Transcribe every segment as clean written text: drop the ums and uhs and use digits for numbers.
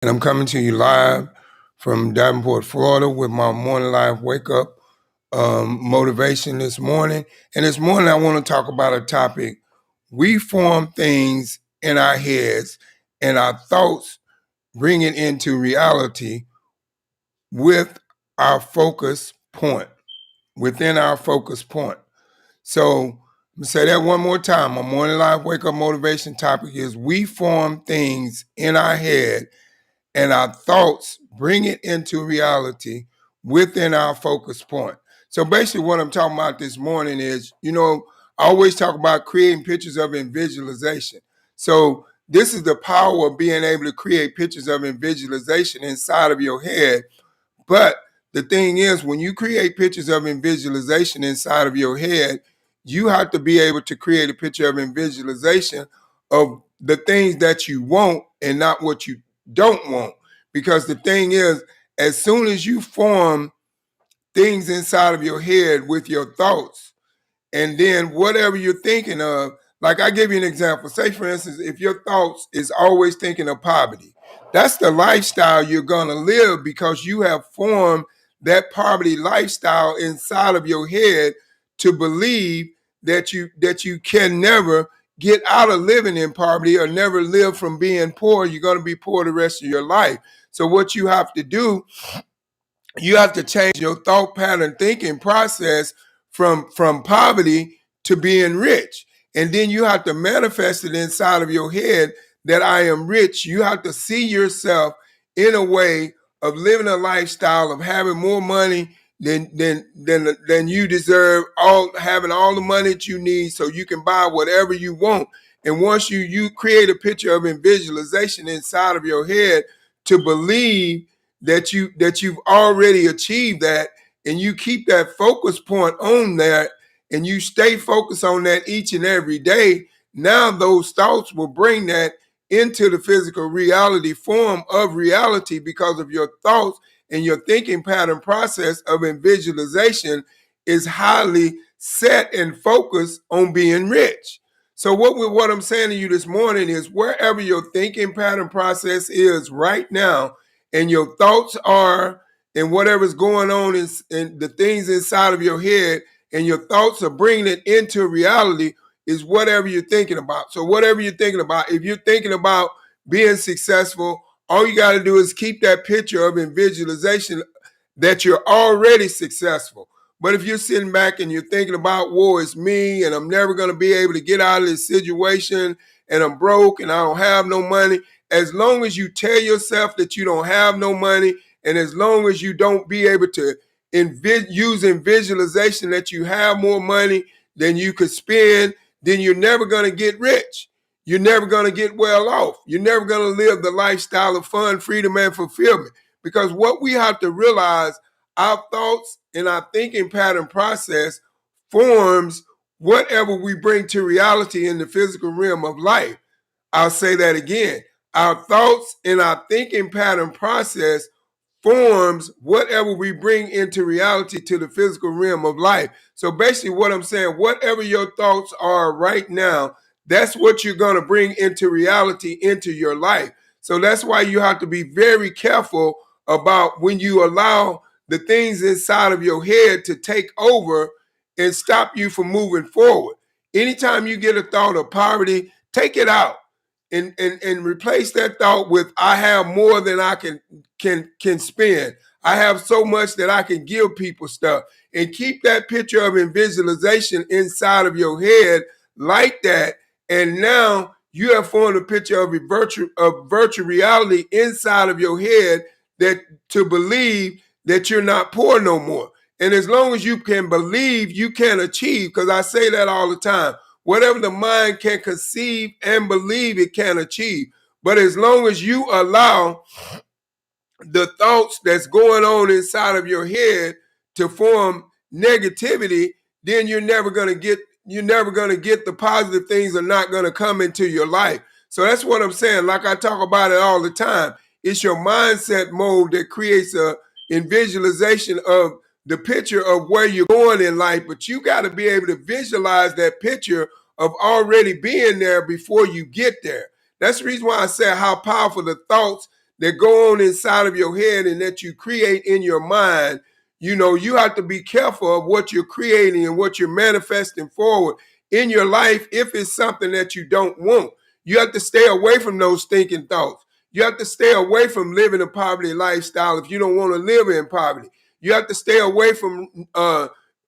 And I'm coming to you live from Davenport, Florida, with my morning live wake up motivation this morning. And this morning, I want to talk about a topic. We form things in our heads, and our thoughts bring it into reality with our focus point, within our focus point. So, I'm gonna say that one more time. My morning live wake up motivation topic is we form things in our head, and our thoughts bring it into reality within our focus point. So basically what I'm talking about this morning is, I always talk about creating pictures of visualization. So this is the power of being able to create pictures of visualization inside of your head. But the thing is, when you create pictures of visualization inside of your head, you have to be able to create a picture of visualization of the things that you want and not what you don't want. Because the thing is, as soon as you form things inside of your head with your thoughts, and then whatever you're thinking of, like I give you an example. Say, for instance, if your thoughts is always thinking of poverty, that's the lifestyle you're gonna live because you have formed that poverty lifestyle inside of your head to believe that you can never get out of living in poverty or never live from being poor. You're gonna be poor the rest of your life. So what you have to do, you have to change your thought pattern thinking process from poverty to being rich, and then you have to manifest it inside of your head that I am rich. You have to see yourself in a way of living a lifestyle of having more money than you deserve, all having all the money that you need so you can buy whatever you want. And once you create a picture of visualization inside of your head to believe that you've already achieved that, and you keep that focus point on that, and you stay focused on that each and every day, now those thoughts will bring that into the physical reality form of reality because of your thoughts, and your thinking pattern process of visualization is highly set and focused on being rich. So what I'm saying to you this morning is, wherever your thinking pattern process is right now, and your thoughts are, and whatever's going on in the things inside of your head, and your thoughts are bringing it into reality, is whatever you're thinking about. So whatever you're thinking about, if you're thinking about being successful, all you got to do is keep that picture of visualization that you're already successful. But if you're sitting back and you're thinking about, woe is me, and I'm never going to be able to get out of this situation, and I'm broke and I don't have no money, as long as you tell yourself that you don't have no money, and as long as you don't be able to use in visualization that you have more money than you could spend, then you're never going to get rich. You're never going to get well off. You're never going to live the lifestyle of fun, freedom, and fulfillment. Because what we have to realize, our thoughts and our thinking pattern process forms whatever we bring to reality in the physical realm of life. I'll say that again. Our thoughts and our thinking pattern process forms whatever we bring into reality to the physical realm of life. So basically what I'm saying, whatever your thoughts are right now, that's what you're going to bring into reality into your life. So that's why you have to be very careful about when you allow the things inside of your head to take over and stop you from moving forward. Anytime you get a thought of poverty, take it out and replace that thought with, I have more than I can spend. I have so much that I can give people stuff. And keep that picture of visualization inside of your head like that. And now you have formed a picture of virtual reality inside of your head, that to believe that you're not poor no more. And as long as you can believe, you can achieve, because I say that all the time. Whatever the mind can conceive and believe, it can achieve. But as long as you allow the thoughts that's going on inside of your head to form negativity, then you're never going to get the positive things are not going to come into your life. So that's what I'm saying. Like I talk about it all the time. It's your mindset mode that creates a visualization of the picture of where you're going in life. But you got to be able to visualize that picture of already being there before you get there. That's the reason why I say how powerful the thoughts that go on inside of your head and that you create in your mind, you have to be careful of what you're creating and what you're manifesting forward in your life. If it's something that you don't want, you have to stay away from those thinking thoughts. You have to stay away from living a poverty lifestyle if you don't want to live in poverty. You have to stay away from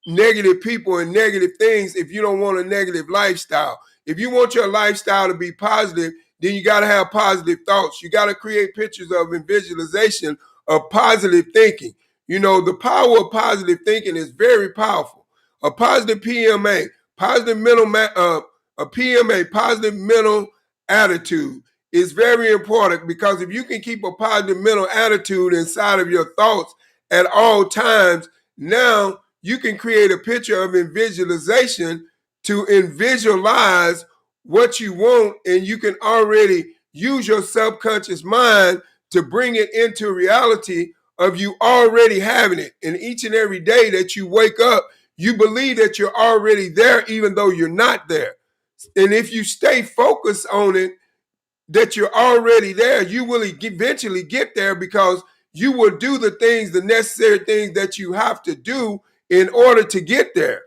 negative people and negative things if you don't want a negative lifestyle. If you want your lifestyle to be positive, then you got to have positive thoughts. You got to create pictures of and visualization of positive thinking. The power of positive thinking is very powerful. A positive PMA, positive mental, a PMA, positive mental attitude is very important, because if you can keep a positive mental attitude inside of your thoughts at all times, now you can create a picture of visualization to visualize what you want, and you can already use your subconscious mind to bring it into reality of you already having it. And each and every day that you wake up, you believe that you're already there, even though you're not there. And if you stay focused on it, that you're already there, you will eventually get there, because you will do the things, the necessary things that you have to do in order to get there.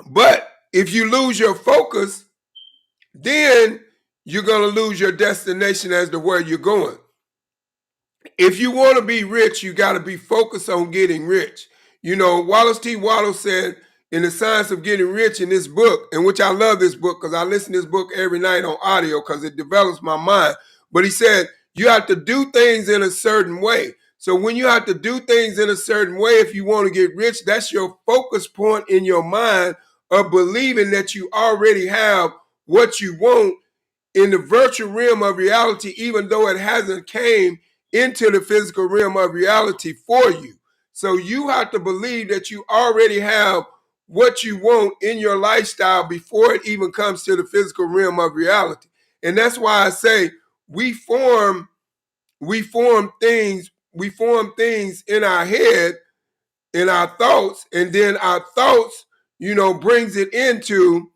But if you lose your focus, then you're going to lose your destination as to where you're going. If you want to be rich, you got to be focused on getting rich. Wallace T. Waddle said in The Science of Getting Rich, in this book, in which I love this book because I listen to this book every night on audio because it develops my mind. But he said, you have to do things in a certain way. So when you have to do things in a certain way, if you want to get rich, that's your focus point in your mind of believing that you already have what you want in the virtual realm of reality, even though it hasn't came into the physical realm of reality for you. So you have to believe that you already have what you want in your lifestyle before it even comes to the physical realm of reality. And that's why I say we form things in our head, in our thoughts, and then our thoughts, brings it into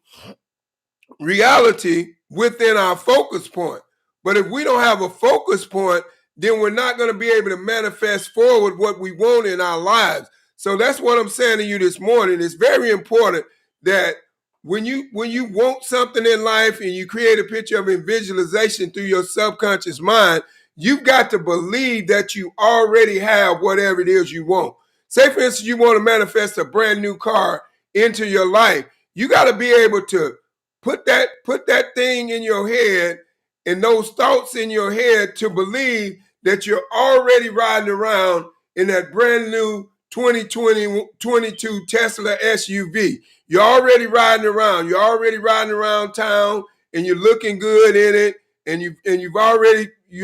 reality within our focus point. But if we don't have a focus point, then we're not going to be able to manifest forward what we want in our lives. So that's what I'm saying to you this morning. It's very important that when you want something in life and you create a picture of visualization through your subconscious mind, you've got to believe that you already have whatever it is you want. Say, for instance, you want to manifest a brand new car into your life. You got to be able to put that thing in your head and those thoughts in your head to believe that you're already riding around in that brand new 2022 Tesla SUV. You're already riding around. You're already riding around town, and you're looking good in it, and you're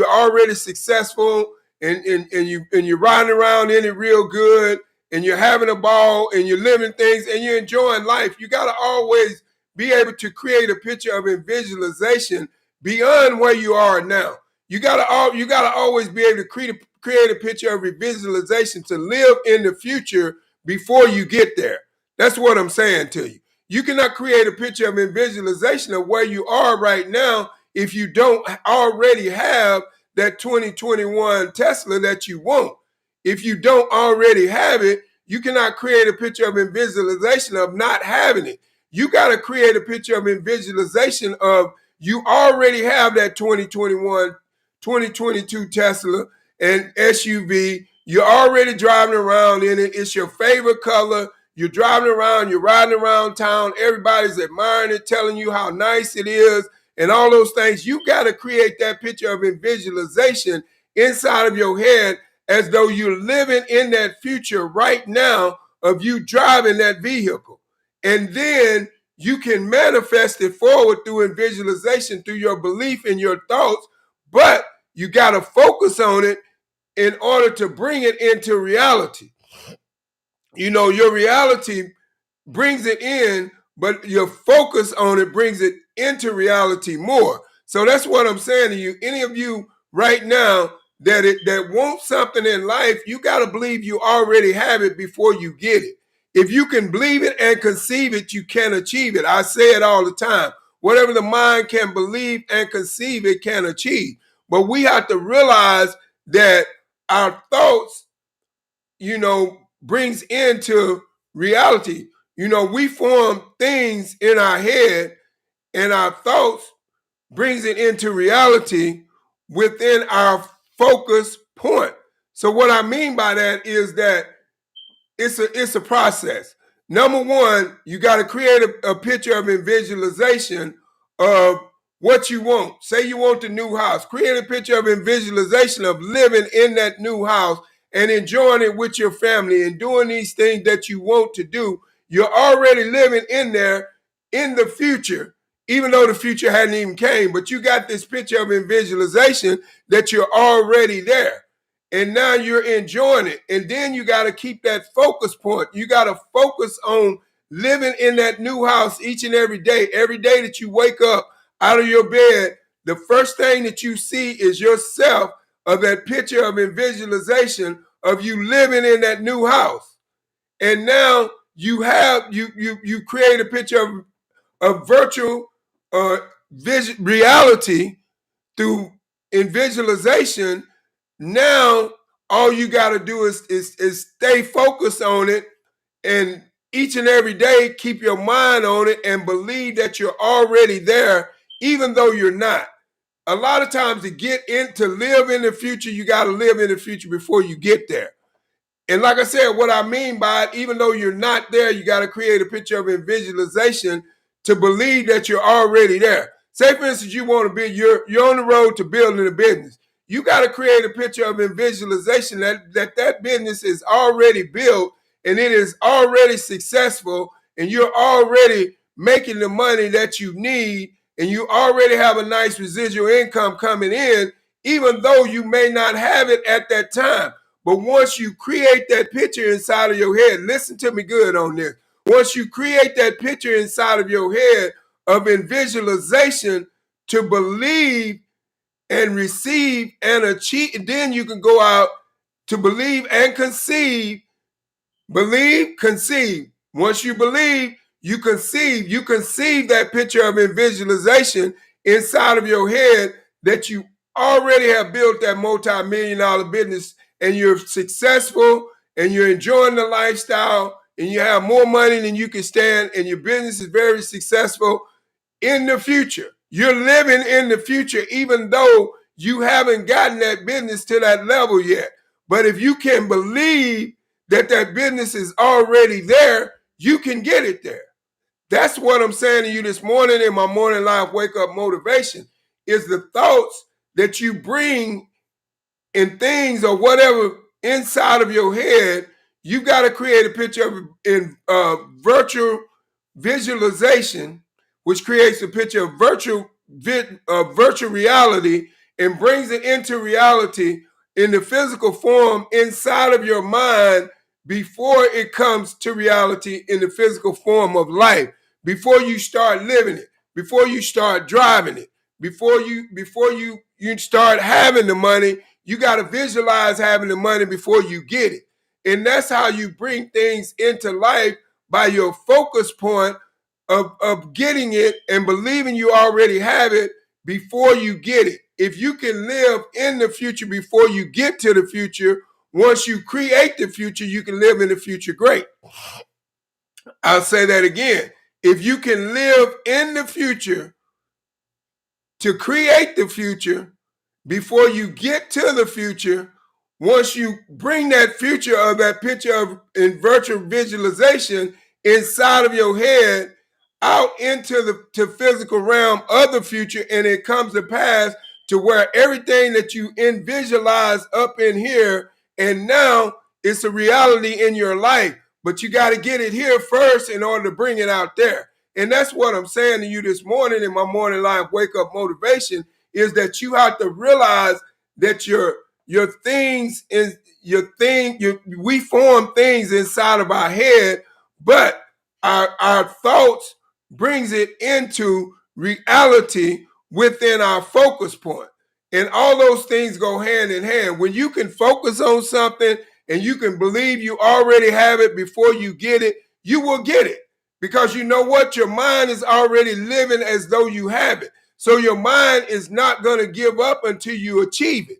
already successful, and you're riding around in it real good, and you're having a ball, and you're living things, and you're enjoying life. You got to always be able to create a picture of visualization beyond where you are now. You gotta always be able to create a picture of visualization to live in the future before you get there. That's what I'm saying to you. You cannot create a picture of visualization of where you are right now if you don't already have that 2021 Tesla that you want. If you don't already have it, you cannot create a picture of visualization of not having it. You got to create a picture of visualization of you already have that 2022 Tesla and SUV. You're already driving around in it. It's your favorite color. You're driving around. You're riding around town. Everybody's admiring it, telling you how nice it is and all those things. You got to create that picture of visualization inside of your head as though you're living in that future right now of you driving that vehicle. And then you can manifest it forward through visualization, through your belief in your thoughts, but you got to focus on it in order to bring it into reality. Your reality brings it in, but your focus on it brings it into reality more. So that's what I'm saying to you. Any of you right now that want something in life, you got to believe you already have it before you get it. If you can believe it and conceive it, you can achieve it. I say it all the time. whatever the mind can believe and conceive, it can achieve. But we have to realize that our thoughts, brings into reality. We form things in our head, and our thoughts brings it into reality within our focus point. So what I mean by that is that it's a process. Number one, you got to create a picture of visualization of what you want. Say you want the new house. Create a picture of visualization of living in that new house and enjoying it with your family and doing these things that you want to do. You're already living in there in the future, even though the future hadn't even came. But you got this picture of visualization that you're already there. And now you're enjoying it. And then you got to keep that focus point. You got to focus on living in that new house each and every day. Every day that you wake up out of your bed, the first thing that you see is yourself of that picture of visualization of you living in that new house. And now you create a picture of virtual reality through visualization. Now all you got to do is stay focused on it, and each and every day keep your mind on it and believe that you're already there, even though you're not. A lot of times to live in the future, you got to live in the future before you get there. And like I said, what I mean by it, even though you're not there, you got to create a picture of visualization to believe that you're already there. Say, for instance, you want to be, you're on the road to building a business. You got to create a picture of visualization that business is already built and it is already successful and you're already making the money that you need and you already have a nice residual income coming in, even though you may not have it at that time. But once you create that picture inside of your head, listen to me good on this. Once you create that picture inside of your head of visualization to believe and receive and achieve, then you can go out to believe and conceive. Believe, conceive. Once you believe, you conceive. You conceive that picture of visualization inside of your head that you already have built that multi-million-dollar business and you're successful and you're enjoying the lifestyle and you have more money than you can stand and your business is very successful in the future. You're living in the future even though you haven't gotten that business to that level yet. But if you can believe that business is already there, you can get it there. That's what I'm saying to you this morning in my Morning Live Wake Up Motivation is the thoughts that you bring in things or whatever inside of your head. You got to create a picture of virtual visualization, which creates a picture of virtual reality and brings it into reality in the physical form inside of your mind before it comes to reality in the physical form of life, before you start living it, before you start driving it, before you start having the money. You got to visualize having the money before you get it. And that's how you bring things into life, by your focus point of getting it and believing you already have it before you get it. If you can live in the future before you get to the future, once you create the future, you can live in the future great. I'll say that again. If you can live in the future to create the future before you get to the future, once you bring that future of that picture of in virtual visualization inside of your head out into the physical realm of the future, and it comes to pass to where everything that you visualize up in here, and now it's a reality in your life. But you got to get it here first in order to bring it out there. And that's what I'm saying to you this morning in my Morning Live Wake Up Motivation, is that you have to realize that your things is we form things inside of our head, but our thoughts brings it into reality within our focus point. And all those things go hand in hand. When you can focus on something and you can believe you already have it before you get it, you will get it. Because you know what? Your mind is already living as though you have it. So your mind is not going to give up until you achieve it.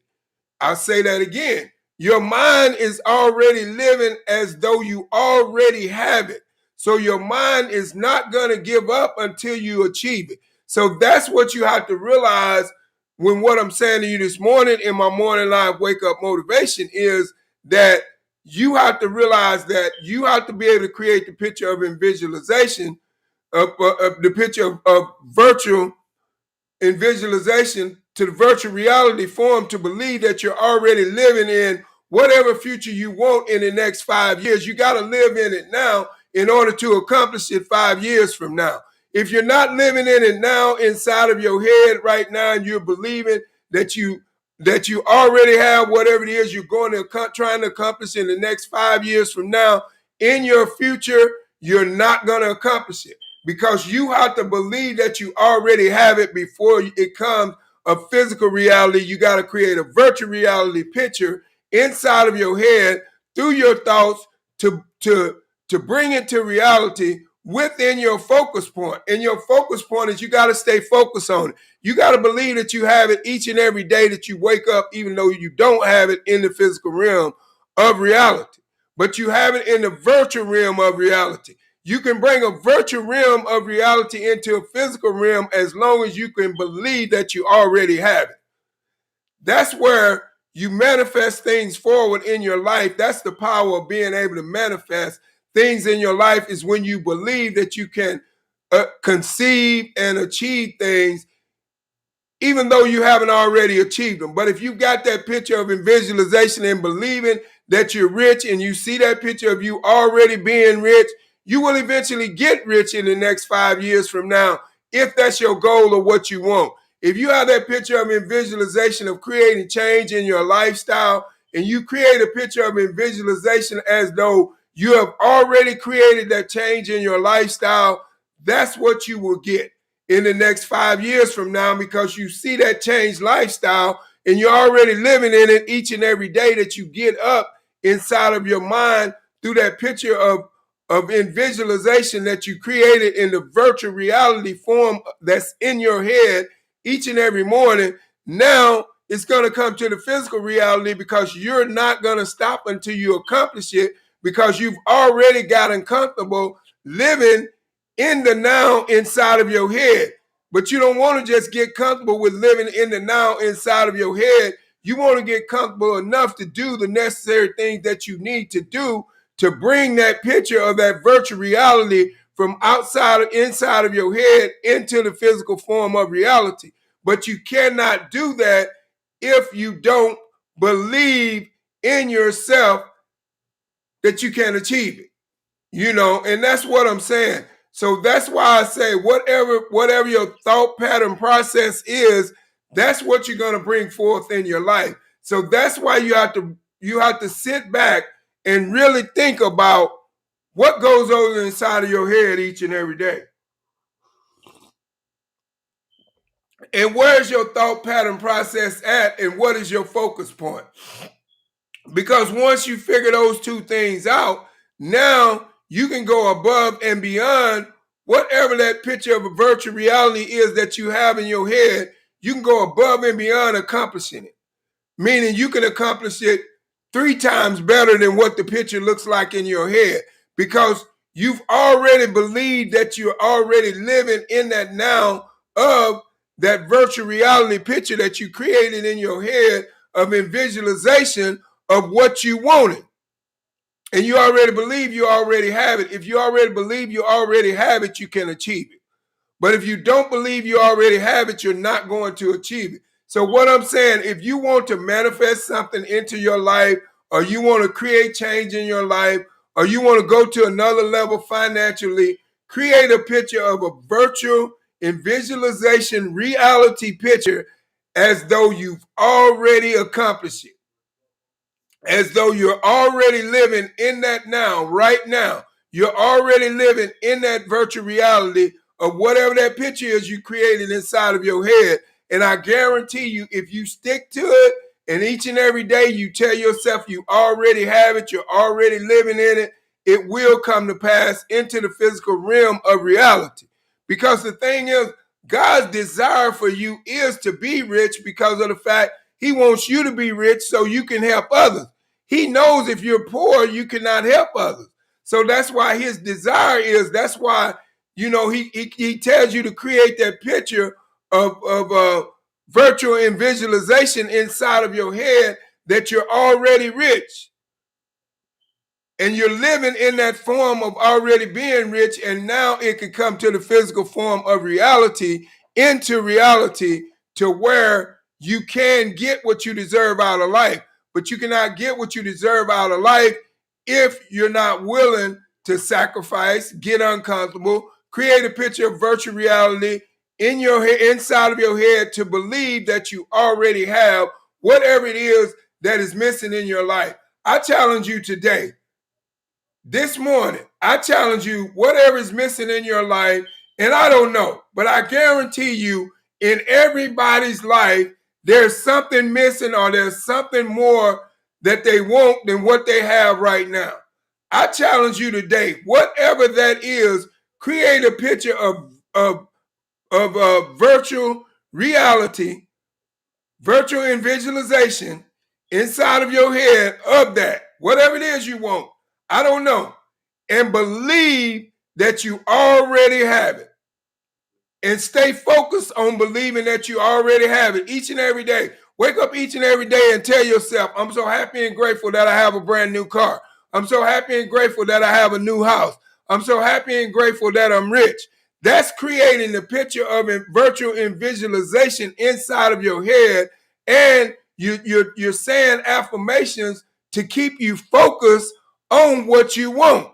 I'll say that again. Your mind is already living as though you already have it. So your mind is not going to give up until you achieve it. So that's what you have to realize when what I'm saying to you this morning in my morning live wake up motivation is that you have to realize that you have to be able to create the picture of visualization of the picture of virtual in visualization to the virtual reality form to believe that you're already living in whatever future you want in the next 5 years. You got to live in it now in order to accomplish it 5 years from now. If you're not living in it now inside of your head right now and you're believing that you already have whatever it is you're going to trying to accomplish in the next 5 years from now in your future, you're not going to accomplish it. Because you have to believe that you already have it before it comes a physical reality. You got to create a virtual reality picture inside of your head through your thoughts to bring it to reality within your focus point. And your focus point is you got to stay focused on it. You got to believe that you have it each and every day that you wake up, even though you don't have it in the physical realm of reality. But you have it in the virtual realm of reality. You can bring a virtual realm of reality into a physical realm as long as you can believe that you already have it. That's where you manifest things forward in your life. That's the power of being able to manifest things in your life, is when you believe that you can conceive and achieve things even though you haven't already achieved them. But if you've got that picture of visualization and believing that you're rich and you see that picture of you already being rich, you will eventually get rich in the next 5 years from now, if that's your goal or what you want. If you have that picture of visualization of creating change in your lifestyle, and you create a picture of visualization as though you have already created that change in your lifestyle, that's what you will get in the next 5 years from now, because you see that changed lifestyle and you're already living in it each and every day that you get up inside of your mind through that picture of visualization that you created in the virtual reality form that's in your head each and every morning. Now it's going to come to the physical reality, because you're not going to stop until you accomplish it, because you've already gotten comfortable living in the now inside of your head. But you don't want to just get comfortable with living in the now inside of your head. You want to get comfortable enough to do the necessary things that you need to do to bring that picture of that virtual reality from outside or inside of your head into the physical form of reality. But you cannot do that if you don't believe in yourself that you can achieve it. And that's what I'm saying. So that's why I say whatever your thought pattern process is, that's what you're going to bring forth in your life. So that's why you have to sit back and really think about what goes on inside of your head each and every day. And where's your thought pattern process at, and what is your focus point? Because once you figure those two things out, now you can go above and beyond whatever that picture of a virtual reality is that you have in your head. You can go above and beyond accomplishing it, meaning you can accomplish it 3 times better than what the picture looks like in your head, because you've already believed that you're already living in that now of that virtual reality picture that you created in your head of visualization of what you wanted. And you already believe you already have it. If you already believe you already have it, you can achieve it. But if you don't believe you already have it, you're not going to achieve it. So what I'm saying, if you want to manifest something into your life, or you want to create change in your life, or you want to go to another level financially, create a picture of a virtual and visualization reality picture as though you've already accomplished it. As though you're already living in that now, right now. You're already living in that virtual reality of whatever that picture is you created inside of your head. And I guarantee you, if you stick to it, and each and every day you tell yourself you already have it, you're already living in it, it will come to pass into the physical realm of reality. Because the thing is, God's desire for you is to be rich because of the fact he wants you to be rich so you can help others. He knows if you're poor, you cannot help others. So that's why his desire is, that's why, he tells you to create that picture of virtual and visualization inside of your head that you're already rich. And you're living in that form of already being rich, and now it can come to the physical form of reality, into reality, to where you can get what you deserve out of life. But you cannot get what you deserve out of life if you're not willing to sacrifice, get uncomfortable, create a picture of virtual reality in your head, inside of your head, to believe that you already have whatever it is that is missing in your life. I challenge you today. This morning, I challenge you, whatever is missing in your life, and I don't know, but I guarantee you, in everybody's life, there's something missing, or there's something more that they want than what they have right now. I challenge you today, whatever that is, create a picture of virtual reality, virtual and visualization inside of your head of that, whatever it is you want. I don't know. And believe that you already have it. And stay focused on believing that you already have it each and every day. Wake up each and every day and tell yourself, I'm so happy and grateful that I have a brand new car. I'm so happy and grateful that I have a new house. I'm so happy and grateful that I'm rich. That's creating the picture of virtual and visualization inside of your head. And you're saying affirmations to keep you focused on what you want.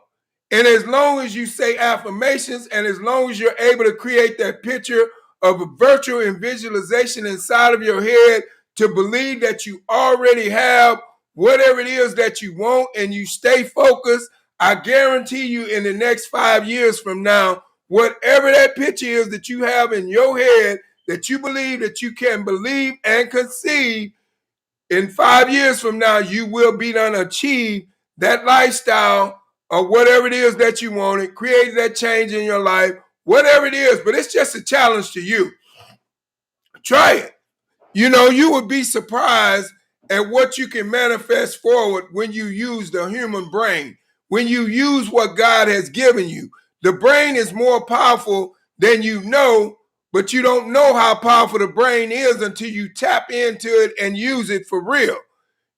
And as long as you say affirmations, and as long as you're able to create that picture of a virtual and visualization inside of your head to believe that you already have whatever it is that you want, and you stay focused, I guarantee you, in the next 5 years from now, whatever that picture is that you have in your head that you believe that you can believe and conceive, in 5 years from now, you will be done achieve that lifestyle or whatever it is that you wanted, create that change in your life, whatever it is. But it's just a challenge to you. Try it. You would be surprised at what you can manifest forward when you use the human brain, when you use what God has given you. The brain is more powerful than you know, but you don't know how powerful the brain is until you tap into it and use it for real.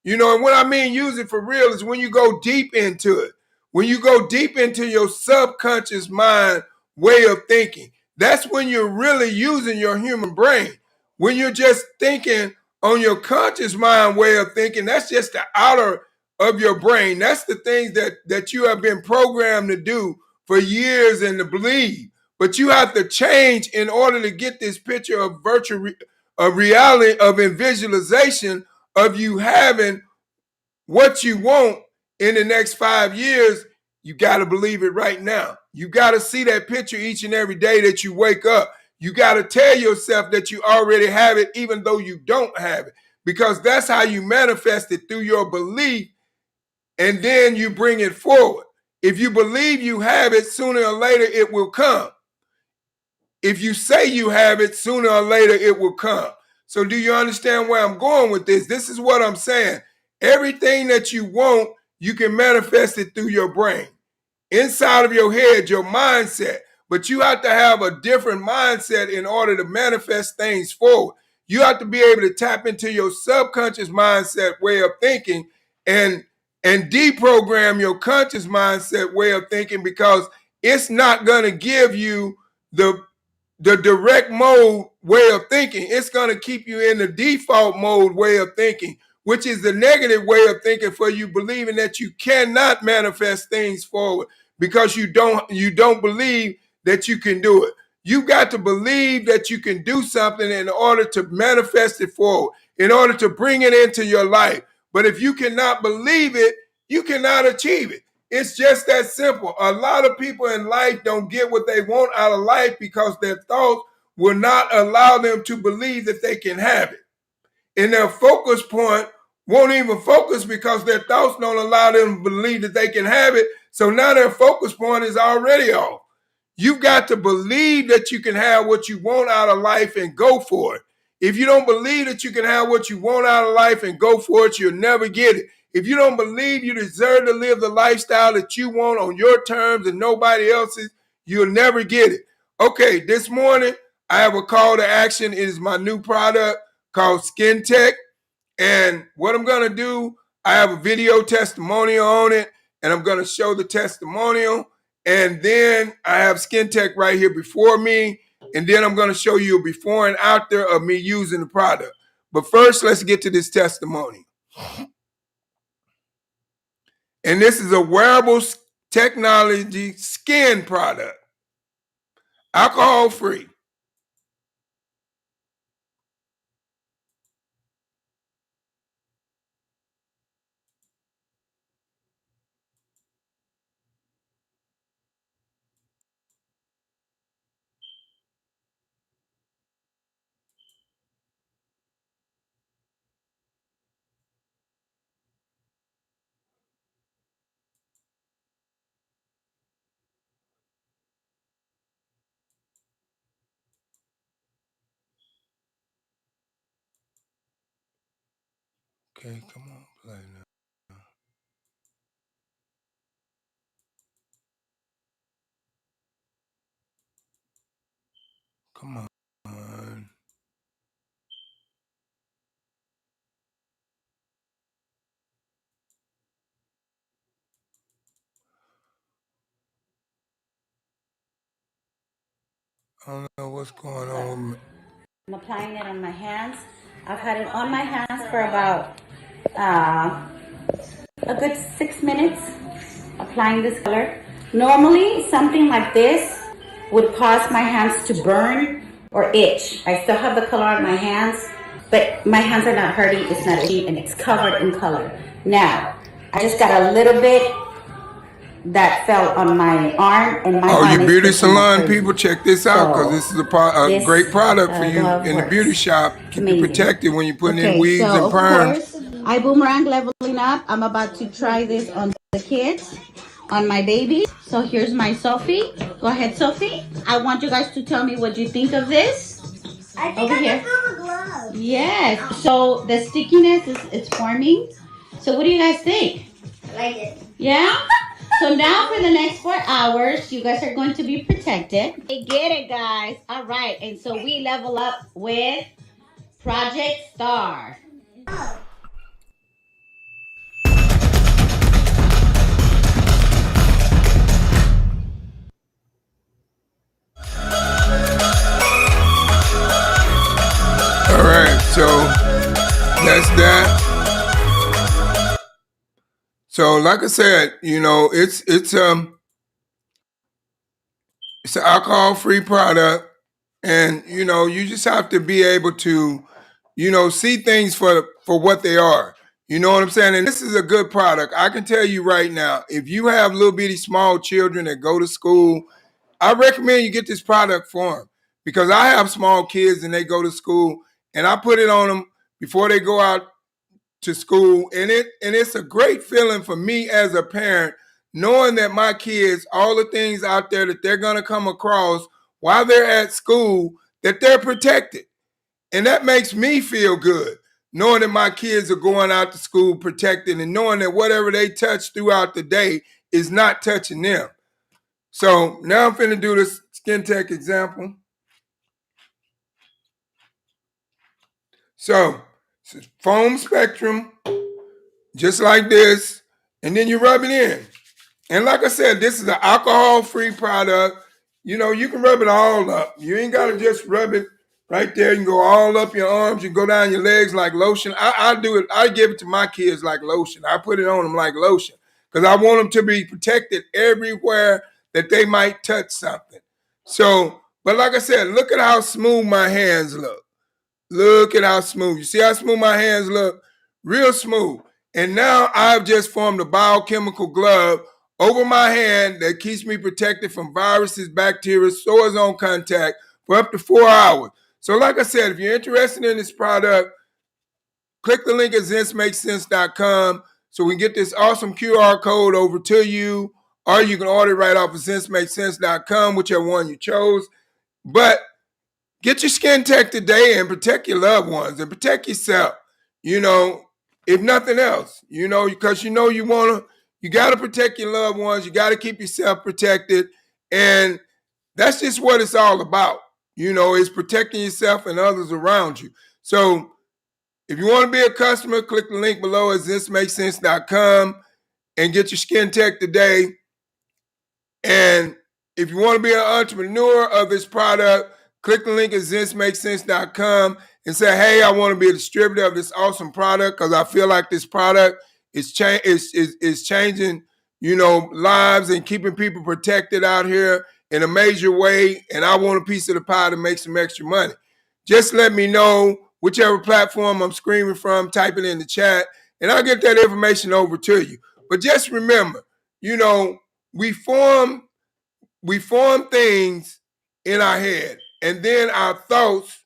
And what I mean use it for real is when you go deep into it, when you go deep into your subconscious mind way of thinking. That's when you're really using your human brain. When you're just thinking on your conscious mind way of thinking, that's just the outer of your brain. That's the things that you have been programmed to do for years and to believe. But you have to change in order to get this picture of virtual reality, of visualization of you having what you want in the next 5 years. You got to believe it right now. You got to see that picture each and every day that you wake up. You got to tell yourself that you already have it, even though you don't have it, because that's how you manifest it, through your belief, and then you bring it forward. If you believe you have it, sooner or later it will come. If you say you have it, sooner or later it will come. So do you understand where I'm going with this? This is what I'm saying. Everything that you want, you can manifest it through your brain, inside of your head, your mindset. But you have to have a different mindset in order to manifest things forward. You have to be able to tap into your subconscious mindset way of thinking and deprogram your conscious mindset way of thinking, because it's not going to give you the direct mode way of thinking. It's going to keep you in the default mode way of thinking, which is the negative way of thinking for you, believing that you cannot manifest things forward because you don't believe that you can do it. You got to believe that you can do something in order to manifest it forward, in order to bring it into your life. But if you cannot believe it, you cannot achieve it. It's just that simple. A lot of people in life don't get what they want out of life because their thoughts will not allow them to believe that they can have it. And their focus point won't even focus because their thoughts don't allow them to believe that they can have it. So now their focus point is already off. You've got to believe that you can have what you want out of life and go for it. If you don't believe that you can have what you want out of life and go for it, you'll never get it. If you don't believe you deserve to live the lifestyle that you want on your terms and nobody else's, you'll never get it. Okay, this morning I have a call to action. It is my new product called Skin Tech. And what I'm going to do, I have a video testimonial on it, and I'm going to show the testimonial. And then I have Skin Tech right here before me. And then I'm going to show you a before and after of me using the product. But first, let's get to this testimony. And this is a wearable technology skin product, alcohol free. Okay, come on, play now. Come on. I don't know what's going on. I'm applying it on my hands. I've had it on my hands for about a good 6 minutes, applying this color. Normally, something like this would cause my hands to burn or itch. I still have the color on my hands, but my hands are not hurting, it's not itchy, and it's covered in color. Now, I just got a little bit that fell on my arm, and my arm your beauty salon people, check this out, because this is a great product for you in the beauty shop. Keep you protected when you're putting in weaves and perms. I boomerang leveling up. I'm about to try this on the kids, on my babies. So here's my Sophie. Go ahead, Sophie. I want you guys to tell me what you think of this. I think I can feel the glove. Yes. So the stickiness is forming. So what do you guys think? I like it. Yeah? So now for the next 4 hours, you guys are going to be protected. Hey, get it, guys. All right. And so we level up with Project Star. All right, so that's that. So, like I said, it's an alcohol-free product, and you just have to be able to, see things for what they are. You know what I'm saying? And this is a good product. I can tell you right now, if you have little bitty small children that go to school, I recommend you get this product for them, because I have small kids and they go to school, and I put it on them before they go out to school, and it's a great feeling for me as a parent, knowing that my kids, all the things out there that they're going to come across while they're at school, that they're protected. And that makes me feel good, knowing that my kids are going out to school protected, and knowing that whatever they touch throughout the day is not touching them. So now I'm finna do this Skin Tech example. So foam spectrum, just like this, and then you rub it in. And like I said, this is an alcohol-free product. You can rub it all up. You ain't got to just rub it right there. You can go all up your arms. You go down your legs like lotion. I do it. I give it to my kids like lotion. I put it on them like lotion, because I want them to be protected everywhere that they might touch something. So, but like I said, look at how smooth my hands look. Look at how smooth. You see how smooth my hands look? Real smooth. And now I've just formed a biochemical glove over my hand that keeps me protected from viruses, bacteria, sores on contact for up to 4 hours. So like I said, if you're interested in this product, click the link at ZenseMakesSense.com so we can get this awesome QR code over to you or you can order it right off of SenseMakesSense.com, whichever one you chose. But get your skin tech today and protect your loved ones and protect yourself, if nothing else, because you got to protect your loved ones. You got to keep yourself protected. And that's just what it's all about. It's protecting yourself and others around you. So if you want to be a customer, click the link below at ThisMakesSense.com and get your skin tech today. And if you want to be an entrepreneur of this product, click the link at ThisMakesSense.com and say, hey, I want to be a distributor of this awesome product because I feel like this product is changing, lives and keeping people protected out here in a major way. And I want a piece of the pie to make some extra money. Just let me know whichever platform I'm screaming from, type it in the chat, and I'll get that information over to you. But just remember, we form things in our head, and then our thoughts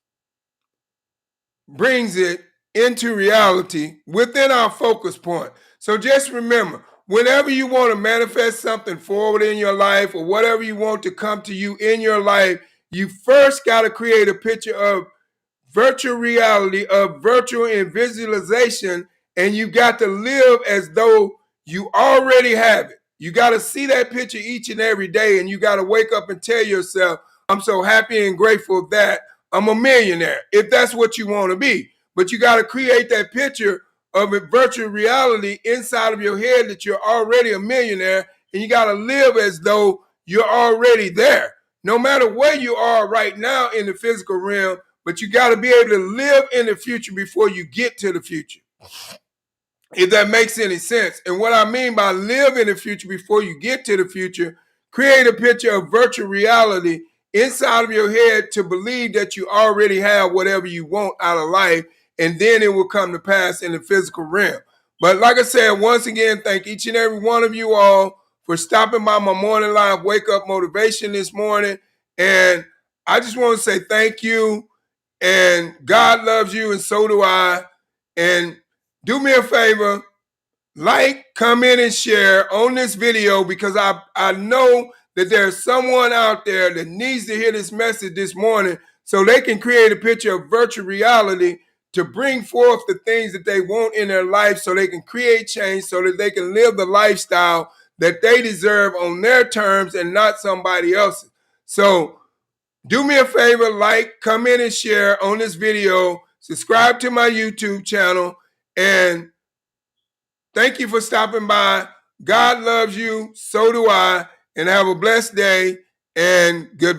brings it into reality within our focus point. So just remember, whenever you want to manifest something forward in your life or whatever you want to come to you in your life, you first got to create a picture of virtual reality, of virtual and visualization, and you got to live as though you already have it. You got to see that picture each and every day, and you got to wake up and tell yourself, I'm so happy and grateful that I'm a millionaire, if that's what you want to be. But you got to create that picture of a virtual reality inside of your head that you're already a millionaire, and you got to live as though you're already there. No matter where you are right now in the physical realm, but you got to be able to live in the future before you get to the future, if that makes any sense. And what I mean by live in the future before you get to the future, create a picture of virtual reality inside of your head to believe that you already have whatever you want out of life, and then it will come to pass in the physical realm. But like I said, once again, thank each and every one of you all for stopping by my morning live wake up motivation this morning. And I just want to say thank you. And God loves you, and so do I. And do me a favor, like, comment, and share on this video, because I know that there's someone out there that needs to hear this message this morning so they can create a picture of virtual reality to bring forth the things that they want in their life, so they can create change, so that they can live the lifestyle that they deserve on their terms and not somebody else's. So do me a favor, like, comment, and share on this video. Subscribe to my YouTube channel. And thank you for stopping by. God loves you. So do I. And have a blessed day. And goodbye.